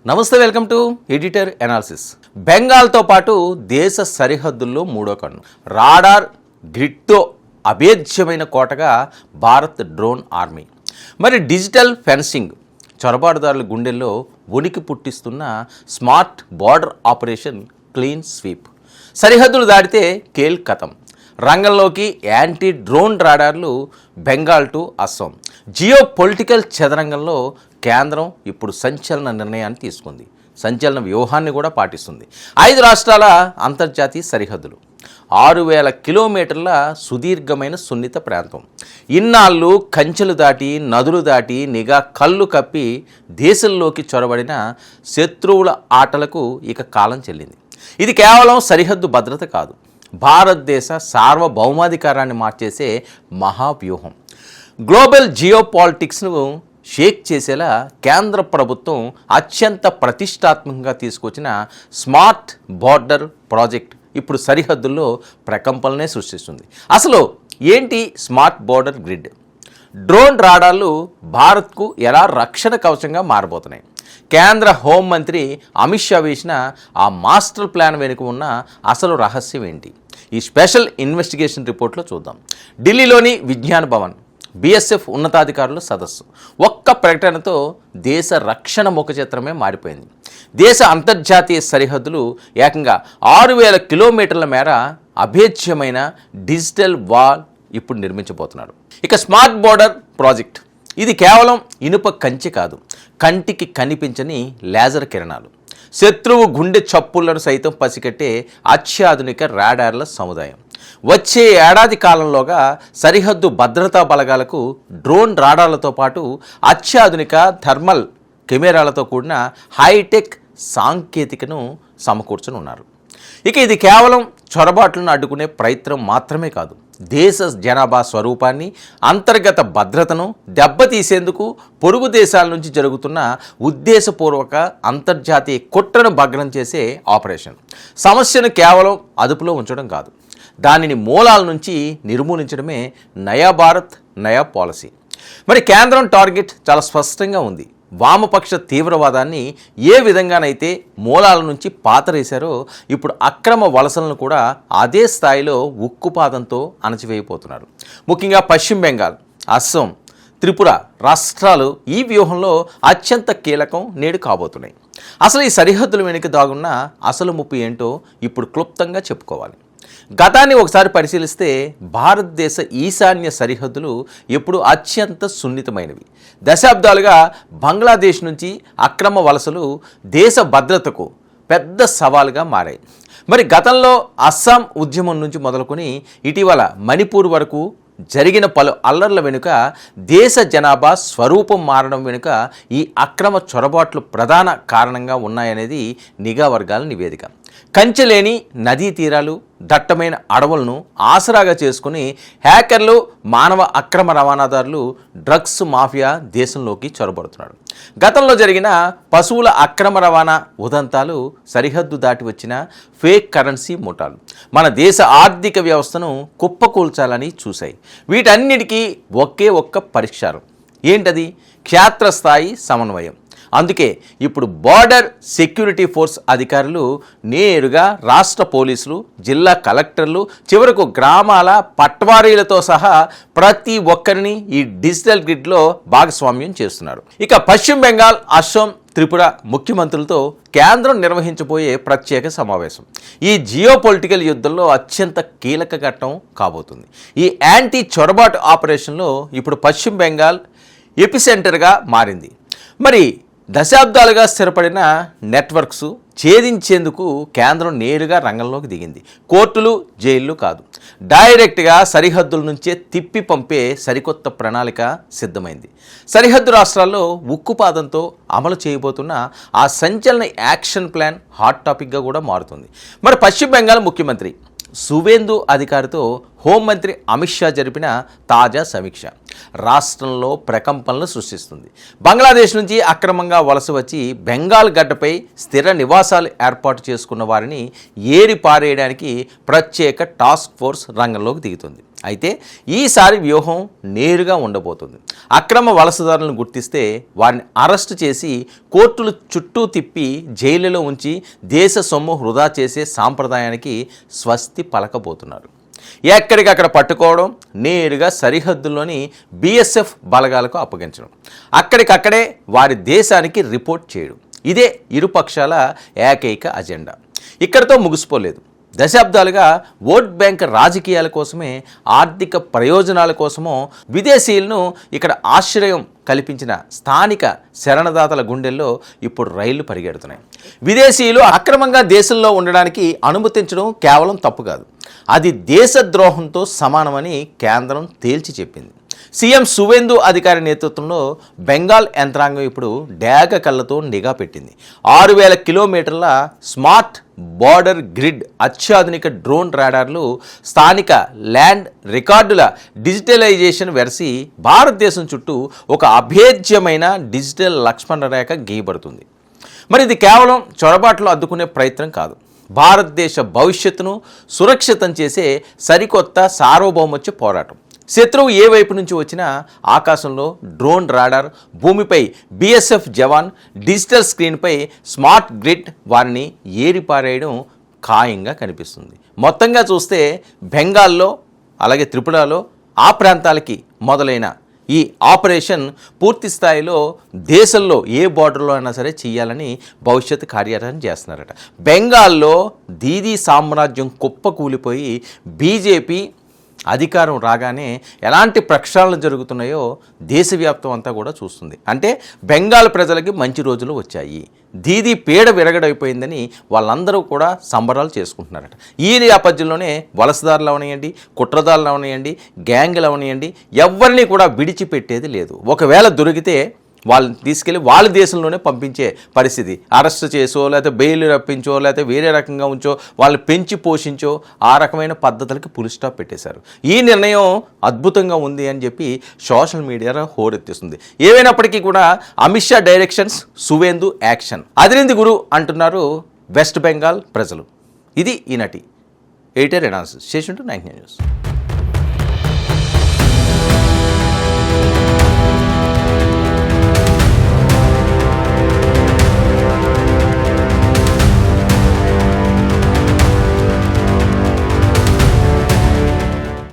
నమస్తే, welcome to editor analysis. బెంగాల్తో పాటు దేశ సరిహద్దుల్లో మూడో కన్ను, రాడార్ గ్రిడ్తో అభేద్యమైన కోటగా భారత్ డ్రోన్ ఆర్మీ. మరి డిజిటల్ ఫెన్సింగ్, చొరబాటుదారుల గుండెల్లో ఉనికి పుట్టిస్తున్న smart border operation clean sweep. సరిహద్దులు దాటితే కేల్ కథం. రంగంలోకి యాంటీ డ్రోన్ రాడార్లు Bengal to Assam. Geo political చదరంగంలో కేంద్రం ఇప్పుడు సంచలన నిర్ణయాన్ని తీసుకుంది. సంచలన వ్యూహాన్ని కూడా పాటిస్తుంది. 5 రాష్ట్రాల అంతర్జాతీయ సరిహద్దులు, 6000 కిలోమీటర్ల సుదీర్ఘమైన సున్నిత ప్రాంతం. ఇన్నాళ్ళు కంచెలు దాటి, నదులు దాటి, నిఘా కళ్ళు కప్పి దేశంలోకి చొరబడిన శత్రువుల ఆటలకు ఇక కాలం చెల్లింది. ఇది కేవలం సరిహద్దు భద్రత కాదు, భారతదేశ సార్వభౌమాధికారాన్ని మార్చేసే మహావ్యూహం. గ్లోబల్ జియో పాలిటిక్స్ను షేక్ చేసేలా కేంద్ర ప్రభుత్వం అత్యంత ప్రతిష్టాత్మకంగా తీసుకొచ్చిన స్మార్ట్ బార్డర్ ప్రాజెక్ట్ ఇప్పుడు సరిహద్దుల్లో ప్రకంపనలనే సృష్టిస్తుంది. అసలు ఏంటి స్మార్ట్ బార్డర్ గ్రిడ్? డ్రోన్ రాడార్లు భారత్కు ఎలా రక్షణ కవచంగా మారబోతున్నాయి? కేంద్ర హోంమంత్రి అమిత్ షా వేసిన ఆ మాస్టర్ ప్లాన్ వెనుక ఉన్న అసలు రహస్యం ఏంటి? ఈ స్పెషల్ ఇన్వెస్టిగేషన్ రిపోర్ట్లో చూద్దాం. ఢిల్లీలోని విజ్ఞాన్ భవన్, బీఎస్ఎఫ్ ఉన్నతాధికారుల సదస్సు. ఒక్క ప్రకటనతో దేశ రక్షణ ముఖచిత్రమే మారిపోయింది. దేశ అంతర్జాతీయ సరిహద్దులు ఏకంగా 6000 కిలోమీటర్ల మేర అభేద్యమైన డిజిటల్ వాల్ ఇప్పుడు నిర్మించబోతున్నారు. ఇక స్మార్ట్ బార్డర్ ప్రాజెక్ట్, ఇది కేవలం ఇనుప కంచె కాదు, కంటికి కనిపించని లేజర్ కిరణాలు, శత్రువు గుండె చప్పుళ్లను సైతం పసిగట్టే అత్యాధునిక రాడార్ల సముదాయం. వచ్చే ఏడాది కాలంలోగా సరిహద్దు భద్రతా బలగాలకు డ్రోన్ రాడార్లతో పాటు అత్యాధునిక థర్మల్ కెమెరాలతో కూడిన హైటెక్ సాంకేతికను సమకూర్చనున్నారు. ఇక ఇది కేవలం చొరబాట్లను అడ్డుకునే ప్రయత్నం మాత్రమే కాదు, దేశ జనాభా స్వరూపాన్ని, అంతర్గత భద్రతను దెబ్బతీసేందుకు పొరుగు దేశాల నుంచి జరుగుతున్న ఉద్దేశపూర్వక అంతర్జాతీయ కుట్రను భగ్నం చేసే ఆపరేషన్. సమస్యను కేవలం అదుపులో ఉంచడం కాదు, దానిని మూలాల నుంచి నిర్మూలించడమే నయా భారత్ నయా పాలసీ. మరి కేంద్రం టార్గెట్ చాలా స్పష్టంగా ఉంది. వామపక్ష తీవ్రవాదాన్ని ఏ విధంగానైతే మూలాల నుంచి పాతరేశారో, ఇప్పుడు అక్రమ వలసలను కూడా అదే స్థాయిలో ఉక్కుపాదంతో అణచివేయబోతున్నారు. ముఖ్యంగా పశ్చిమ బెంగాల్, అస్సాం, త్రిపుర రాష్ట్రాలు ఈ వ్యూహంలో అత్యంత కీలకం నేడు కాబోతున్నాయి. అసలు ఈ సరిహద్దుల వెనుక దాగున్న అసలు ముప్పు ఏంటో ఇప్పుడు క్లుప్తంగా చెప్పుకోవాలి. గతాన్ని ఒకసారి పరిశీలిస్తే భారతదేశ ఈశాన్య సరిహద్దులు ఎప్పుడు అత్యంత సున్నితమైనవి. దశాబ్దాలుగా బంగ్లాదేశ్ నుంచి అక్రమ వలసలు దేశ భద్రతకు పెద్ద సవాలుగా మారాయి. మరి గతంలో అస్సాం ఉద్యమం నుంచి మొదలుకొని ఇటీవల మణిపూర్ వరకు జరిగిన పలు అల్లర్ల వెనుక దేశ జనాభా స్వరూపం మారడం వెనుక ఈ అక్రమ చొరబాట్లు ప్రధాన కారణంగా ఉన్నాయనేది నిఘా వర్గాల నివేదిక. కంచెలేని నదీ తీరాలు, దట్టమైన అడవులను ఆసరాగా చేసుకుని హ్యాకర్లు, మానవ అక్రమ రవాణాదారులు, డ్రగ్స్ మాఫియా దేశంలోకి చొరబడుతున్నారు. గతంలో జరిగిన పశువుల అక్రమ రవాణా ఉదంతాలు, సరిహద్దు దాటి వచ్చిన ఫేక్ కరెన్సీ ముఠాలు మన దేశ ఆర్థిక వ్యవస్థను కుప్పకూల్చాలని చూశాయి. వీటన్నిటికీ ఒక్క పరిష్కారం ఏంటది? క్షేత్రస్థాయి సమన్వయం. అందుకే ఇప్పుడు బార్డర్ సెక్యూరిటీ ఫోర్స్ అధికారులు నేరుగా రాష్ట్ర పోలీసులు, జిల్లా కలెక్టర్లు, చివరకు గ్రామాల పట్వారీలతో సహా ప్రతి ఒక్కరిని ఈ డిజిటల్ గ్రిడ్లో భాగస్వామ్యం చేస్తున్నారు. ఇక పశ్చిమ బెంగాల్, అస్సాం, త్రిపుర ముఖ్యమంత్రులతో కేంద్రం నిర్వహించబోయే ప్రత్యేక సమావేశం ఈ జియో పొలిటికల్ యుద్ధంలో అత్యంత కీలక ఘట్టం కాబోతుంది. ఈ యాంటీ చొరబాటు ఆపరేషన్లో ఇప్పుడు పశ్చిమ బెంగాల్ ఎపిసెంటర్గా మారింది. మరి దశాబ్దాలుగా స్థిరపడిన నెట్వర్క్స్ ఛేదించేందుకు కేంద్రం నేరుగా రంగంలోకి దిగింది. కోర్టులు, జైళ్లు కాదు, డైరెక్ట్గా సరిహద్దుల నుంచే తిప్పి పంపే సరికొత్త ప్రణాళిక సిద్ధమైంది. సరిహద్దు రాష్ట్రాల్లో ఉక్కుపాదంతో అమలు చేయబోతున్న ఆ సంచలన యాక్షన్ ప్లాన్ హాట్ టాపిక్గా కూడా మారుతుంది. మరి పశ్చిమ బెంగాల్ ముఖ్యమంత్రి సువేందు అధికారితో హోంమంత్రి అమిత్ షా జరిపిన తాజా సమీక్ష రాష్ట్రంలో ప్రకంపనలు సృష్టిస్తుంది. బంగ్లాదేశ్ నుంచి అక్రమంగా వలస వచ్చి బెంగాల్ గడ్డపై స్థిర నివాసాలు ఏర్పాటు చేసుకున్న వారిని ఏరి పారేయడానికి ప్రత్యేక టాస్క్ ఫోర్స్ రంగంలోకి దిగుతుంది. అయితే ఈసారి వ్యూహం నేరుగా ఉండబోతుంది. అక్రమ వలసదారులను గుర్తిస్తే వారిని అరెస్టు చేసి కోర్టులు చుట్టూ తిప్పి జైలులో ఉంచి దేశ సొమ్ము వృధా చేసే సాంప్రదాయానికి స్వస్తి పలకబోతున్నారు. ఎక్కడికక్కడ పట్టుకోవడం, నేరుగా సరిహద్దుల్లోని బీఎస్ఎఫ్ బలగాలకు అప్పగించడం, అక్కడికక్కడే వారి దేశానికి రిపోర్ట్ చేయడం, ఇదే ఇరుపక్షాల ఏకైక అజెండా. ఇక్కడితో ముగిసిపోలేదు. దశాబ్దాలుగా ఓట్ బ్యాంక్ రాజకీయాల కోసమే, ఆర్థిక ప్రయోజనాల కోసమో విదేశీయులను ఇక్కడ ఆశ్రయం కల్పించిన స్థానిక శరణదాతల గుండెల్లో ఇప్పుడు రైళ్లు పరిగెడుతున్నాయి. విదేశీయులు అక్రమంగా దేశంలో ఉండడానికి అనుమతించడం కేవలం తప్పు కాదు, అది దేశద్రోహంతో సమానమని కేంద్రం తేల్చి చెప్పింది. సీఎం సువేందు అధికారి నేతృత్వంలో బెంగాల్ యంత్రాంగం ఇప్పుడు డేగ కళ్ళతో నిఘా పెట్టింది. 6,000 కిలోమీటర్ల స్మార్ట్ బార్డర్ గ్రిడ్, అత్యాధునిక డ్రోన్ రాడార్లు, స్థానిక ల్యాండ్ రికార్డుల డిజిటలైజేషన్ వెరసి భారతదేశం చుట్టూ ఒక అభేద్యమైన డిజిటల్ లక్ష్మణ రేఖ గీయబడుతుంది. మరి ఇది కేవలం చొరబాట్లు అద్దుకునే ప్రయత్నం కాదు, భారతదేశ భవిష్యత్తును సురక్షితం చేసే సరికొత్త సార్వభౌమత్వ పోరాటం. శత్రువు ఏ వైపు నుంచి వచ్చినా ఆకాశంలో డ్రోన్ రాడార్, భూమిపై బీఎస్ఎఫ్ జవాన్, డిజిటల్ స్క్రీన్పై స్మార్ట్ గ్రిడ్ వారిని ఏరిపారేయడం ఖాయంగా కనిపిస్తుంది. మొత్తంగా చూస్తే బెంగాల్లో, అలాగే త్రిపురలో, ఆ ప్రాంతాలకి మొదలైన ఈ ఆపరేషన్ పూర్తి స్థాయిలో దేశంలో ఏ బార్డర్లో అయినా సరే చేయాలని భవిష్యత్తు కార్యాచరణ చేస్తున్నారట. బెంగాల్లో దీదీ సామ్రాజ్యం కుప్పకూలిపోయి బీజేపీ అధికారం రాగానే ఎలాంటి ప్రక్షాళనలు జరుగుతున్నాయో దేశవ్యాప్తం అంతా కూడా చూస్తుంది. అంటే బెంగాల్ ప్రజలకి మంచి రోజులు వచ్చాయి, దీదీ పీడ విరగడైపోయిందని వాళ్ళందరూ కూడా సంబరాలు చేసుకుంటున్నారట. ఈ నేపథ్యంలోనే వలసదారులు అవనియండి, కుట్రదారులు అవనియండి, గ్యాంగులు అవనియండి, ఎవరిని కూడా విడిచిపెట్టేది లేదు. ఒకవేళ దొరికితే వాళ్ళని తీసుకెళ్ళి వాళ్ళ దేశంలోనే పంపించే పరిస్థితి, అరెస్ట్ చేసో లేకపోతే బెయిల్ రప్పించో లేకపోతే వేరే రకంగా ఉంచో, వాళ్ళని పెంచి పోషించో, ఆ రకమైన పద్ధతులకి ఫుల్ స్టాప్ పెట్టేశారు. ఈ నిర్ణయం అద్భుతంగా ఉంది అని చెప్పి సోషల్ మీడియాలో హోరెత్తిస్తుంది. ఏమైనప్పటికీ కూడా అమిత్ షా డైరెక్షన్స్, సువేందు యాక్షన్, అదిరింది గురు అంటున్నారు వెస్ట్ బెంగాల్ ప్రజలు. ఇది ఈనాటి ఎడిటర్ అనాలిసిస్. చేసింటూ 99 న్యూస్.